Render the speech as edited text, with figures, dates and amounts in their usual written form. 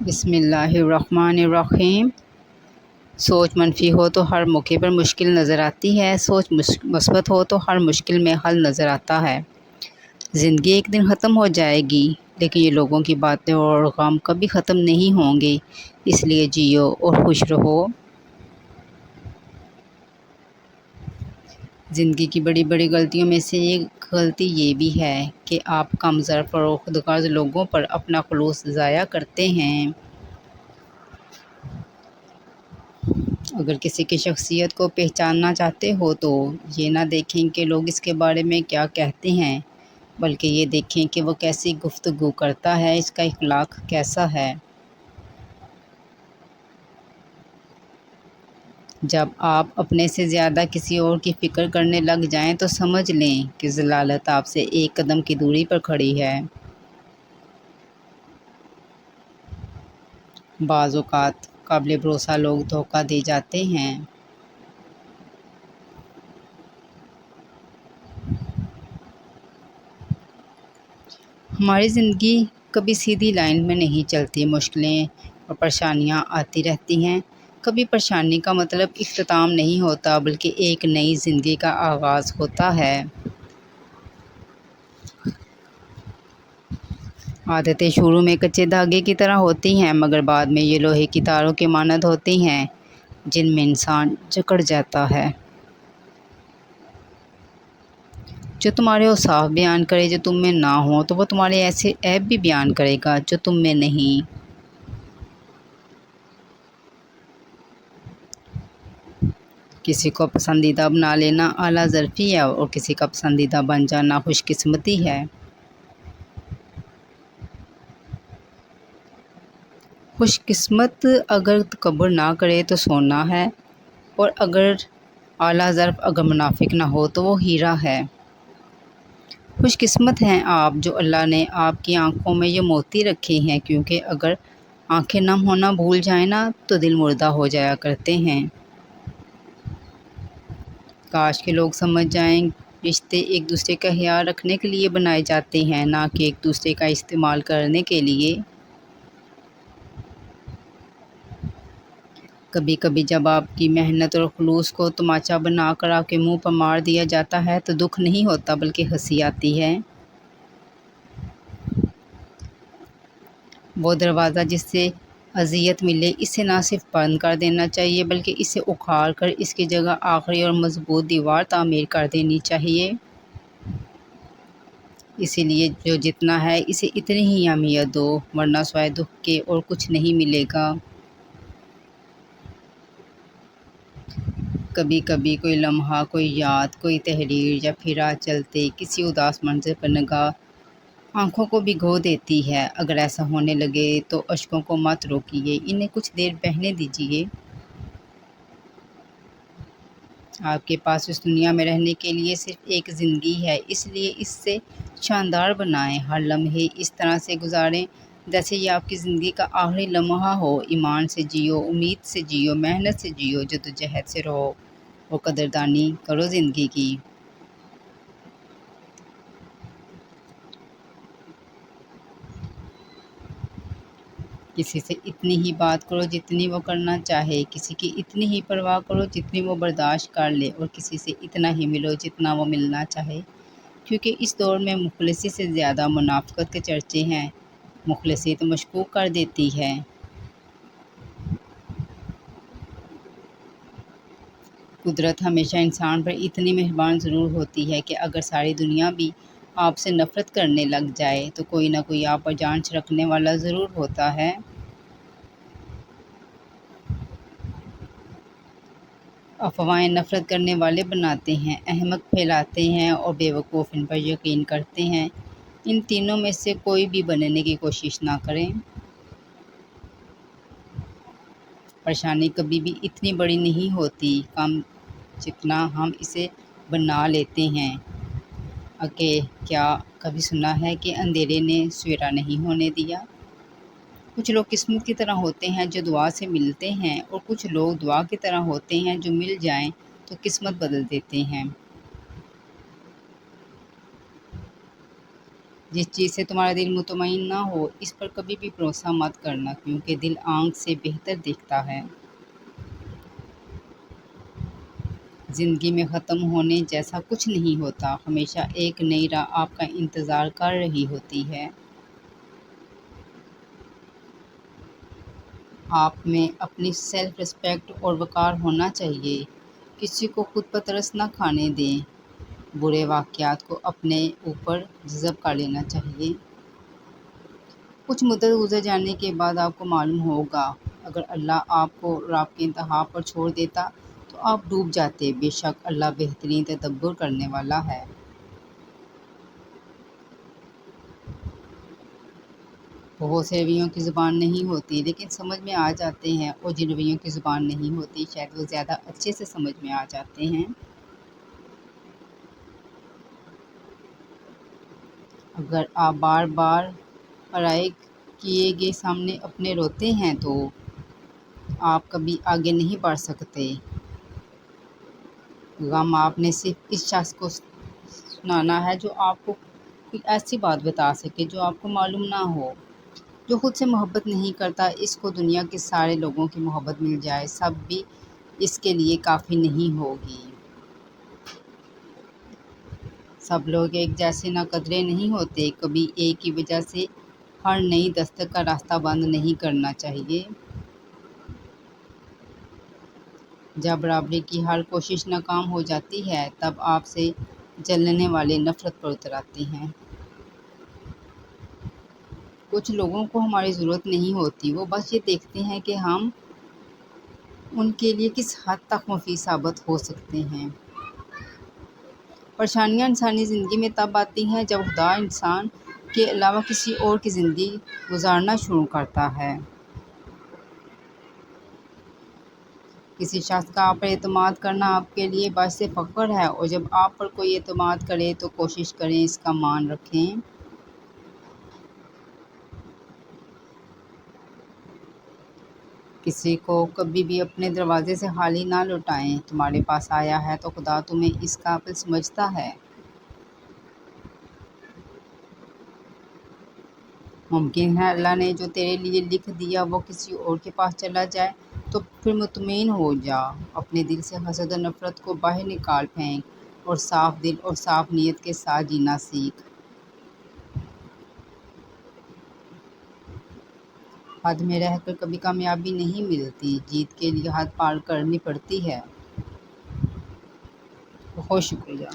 بسم اللہ الرحمن الرحیم۔ سوچ منفی ہو تو ہر موقع پر مشکل نظر آتی ہے، سوچ مثبت ہو تو ہر مشکل میں حل نظر آتا ہے۔ زندگی ایک دن ختم ہو جائے گی، لیکن یہ لوگوں کی باتیں اور غم کبھی ختم نہیں ہوں گے، اس لیے جیو اور خوش رہو۔ زندگی کی بڑی بڑی غلطیوں میں سے ایک غلطی یہ بھی ہے کہ آپ کم ظرف اور خود غرض لوگوں پر اپنا خلوص ضائع کرتے ہیں۔ اگر کسی کی شخصیت کو پہچاننا چاہتے ہو تو یہ نہ دیکھیں کہ لوگ اس کے بارے میں کیا کہتے ہیں، بلکہ یہ دیکھیں کہ وہ کیسی گفتگو کرتا ہے، اس کا اخلاق کیسا ہے۔ جب آپ اپنے سے زیادہ کسی اور کی فکر کرنے لگ جائیں تو سمجھ لیں کہ ضلالت آپ سے ایک قدم کی دوری پر کھڑی ہے۔ بعض اوقات قابل بھروسہ لوگ دھوکہ دے جاتے ہیں۔ ہماری زندگی کبھی سیدھی لائن میں نہیں چلتی، مشکلیں اور پریشانیاں آتی رہتی ہیں۔ کبھی پریشانی کا مطلب اختتام نہیں ہوتا، بلکہ ایک نئی زندگی کا آغاز ہوتا ہے۔ عادتیں شروع میں کچے دھاگے کی طرح ہوتی ہیں، مگر بعد میں یہ لوہے کی تاروں کے مانند ہوتی ہیں، جن میں انسان جکڑ جاتا ہے۔ جو تمہارے اوصاف بیان کرے جو تم میں نہ ہوں، تو وہ تمہارے ایسے عیب بھی بیان کرے گا جو تم میں نہیں۔ کسی کو پسندیدہ بنا لینا اعلیٰ ظرفی ہے، اور کسی کا پسندیدہ بن جانا خوش قسمتی ہے۔ خوش قسمت اگر تکبر نہ کرے تو سونا ہے، اور اگر اعلیٰ ظرف اگر منافق نہ ہو تو وہ ہیرا ہے۔ خوش قسمت ہیں آپ جو اللہ نے آپ کی آنکھوں میں یہ موتی رکھے ہیں، کیونکہ اگر آنکھیں نم ہونا بھول جائیں نا تو دل مردہ ہو جایا کرتے ہیں۔ کاش کہ لوگ سمجھ جائیں، رشتے ایک دوسرے کا خیال رکھنے کے لیے بنائے جاتے ہیں، نہ کہ ایک دوسرے کا استعمال کرنے کے لیے۔ کبھی کبھی جب آپ کی محنت اور خلوص کو تماچا بنا کر آپ کے منہ پر مار دیا جاتا ہے تو دکھ نہیں ہوتا، بلکہ ہنسی آتی ہے۔ وہ دروازہ جس سے اذیت ملے، اسے نہ صرف بند کر دینا چاہیے، بلکہ اسے اکھاڑ کر اس کی جگہ آخری اور مضبوط دیوار تعمیر کر دینی چاہیے۔ اسی لیے جو جتنا ہے اسے اتنی ہی اہمیت دو، ورنہ سوائے دکھ کے اور کچھ نہیں ملے گا۔ کبھی کبھی کوئی لمحہ، کوئی یاد، کوئی تحریر یا پھر راہ چلتے کسی اداس منظر پر نگاہ آنکھوں کو بھگو دیتی ہے۔ اگر ایسا ہونے لگے تو اشکوں کو مت روکیے، انہیں کچھ دیر بہنے دیجیے۔ آپ کے پاس اس دنیا میں رہنے کے لیے صرف ایک زندگی ہے، اس لیے اس سے شاندار بنائیں، ہر لمحے اس طرح سے گزاریں جیسے یہ آپ کی زندگی کا آخری لمحہ ہو۔ ایمان سے جیو، امید سے جیو، محنت سے جیو، جدوجہد سے رہو اور قدردانی کرو زندگی کی۔ کسی سے اتنی ہی بات کرو جتنی وہ کرنا چاہے، کسی کی اتنی ہی پرواہ کرو جتنی وہ برداشت کر لے، اور کسی سے اتنا ہی ملو جتنا وہ ملنا چاہے، کیونکہ اس دور میں مخلصی سے زیادہ منافقت کے چرچے ہیں۔ مخلصیت مشکوک کر دیتی ہے۔ قدرت ہمیشہ انسان پر اتنی مہربان ضرور ہوتی ہے کہ اگر ساری دنیا بھی آپ سے نفرت کرنے لگ جائے تو کوئی نہ کوئی آپ پر جان چھڑکنے والا ضرور ہوتا ہے۔ افواہیں نفرت کرنے والے بناتے ہیں، احمق پھیلاتے ہیں اور بیوقوف ان پر یقین کرتے ہیں۔ ان تینوں میں سے کوئی بھی بننے کی کوشش نہ کریں۔ پریشانی کبھی بھی اتنی بڑی نہیں ہوتی کم جتنا ہم اسے بنا لیتے ہیں۔ کیا کبھی سنا ہے کہ اندھیرے نے سویرا نہیں ہونے دیا؟ کچھ لوگ قسمت کی طرح ہوتے ہیں جو دعا سے ملتے ہیں، اور کچھ لوگ دعا کی طرح ہوتے ہیں جو مل جائیں تو قسمت بدل دیتے ہیں۔ جس چیز سے تمہارا دل مطمئن نہ ہو اس پر کبھی بھی بھروسہ مت کرنا، کیونکہ دل آنکھ سے بہتر دیکھتا ہے۔ زندگی میں ختم ہونے جیسا کچھ نہیں ہوتا، ہمیشہ ایک نئی راہ آپ کا انتظار کر رہی ہوتی ہے۔ آپ میں اپنی سیلف ریسپیکٹ اور وقار ہونا چاہیے۔ کسی کو خود پر ترس نہ کھانے دیں۔ برے واقعات کو اپنے اوپر جذب کر لینا چاہیے۔ کچھ مدت گزر جانے کے بعد آپ کو معلوم ہوگا، اگر اللہ آپ کو راہ کے انتہا پر چھوڑ دیتا تو آپ ڈوب جاتے۔ بے شک اللہ بہترین تدبر کرنے والا ہے۔ بہت سے رویوں کی زبان نہیں ہوتی لیکن سمجھ میں آ جاتے ہیں، اور جن رویوں کی زبان نہیں ہوتی شاید وہ زیادہ اچھے سے سمجھ میں آ جاتے ہیں۔ اگر آپ بار بار پرائے کیے گئے سامنے اپنے روتے ہیں تو آپ کبھی آگے نہیں بڑھ سکتے۔ غم آپ نے صرف اس شخص کو سنانا ہے جو آپ کو کوئی ایسی بات بتا سکے جو آپ کو معلوم نہ ہو۔ جو خود سے محبت نہیں کرتا، اس کو دنیا کے سارے لوگوں کی محبت مل جائے سب بھی اس کے لیے کافی نہیں ہوگی۔ سب لوگ ایک جیسے نہ قدرے نہیں ہوتے، کبھی ایک کی وجہ سے ہر نئی دستک کا راستہ بند نہیں کرنا چاہیے۔ جب برابری کی ہر کوشش ناکام ہو جاتی ہے تب آپ سے جلنے والے نفرت پر اتر آتے ہیں۔ کچھ لوگوں کو ہماری ضرورت نہیں ہوتی، وہ بس یہ دیکھتے ہیں کہ ہم ان کے لیے کس حد تک مفید ثابت ہو سکتے ہیں۔ پریشانیاں انسانی زندگی میں تب آتی ہیں جب خدا انسان کے علاوہ کسی اور کی زندگی گزارنا شروع کرتا ہے۔ کسی شخص کا آپ پر اعتماد کرنا آپ کے لیے باعث فخر ہے، اور جب آپ پر کوئی اعتماد کرے تو کوشش کریں اس کا مان رکھیں۔ کسی کو کبھی بھی اپنے دروازے سے خالی نہ لوٹائیں۔ تمہارے پاس آیا ہے تو خدا تمہیں اس قابل سمجھتا ہے۔ ممکن ہے اللہ نے جو تیرے لیے لکھ دیا وہ کسی اور کے پاس چلا جائے، تو پھر مطمئن ہو جا۔ اپنے دل سے حسد و نفرت کو باہر نکال پھینک اور صاف دل اور صاف نیت کے ساتھ جینا سیکھ۔ حد میں رہ کر کبھی کامیابی نہیں ملتی، جیت کے لیے حد پار کرنی پڑتی ہے۔ بہت شکریہ۔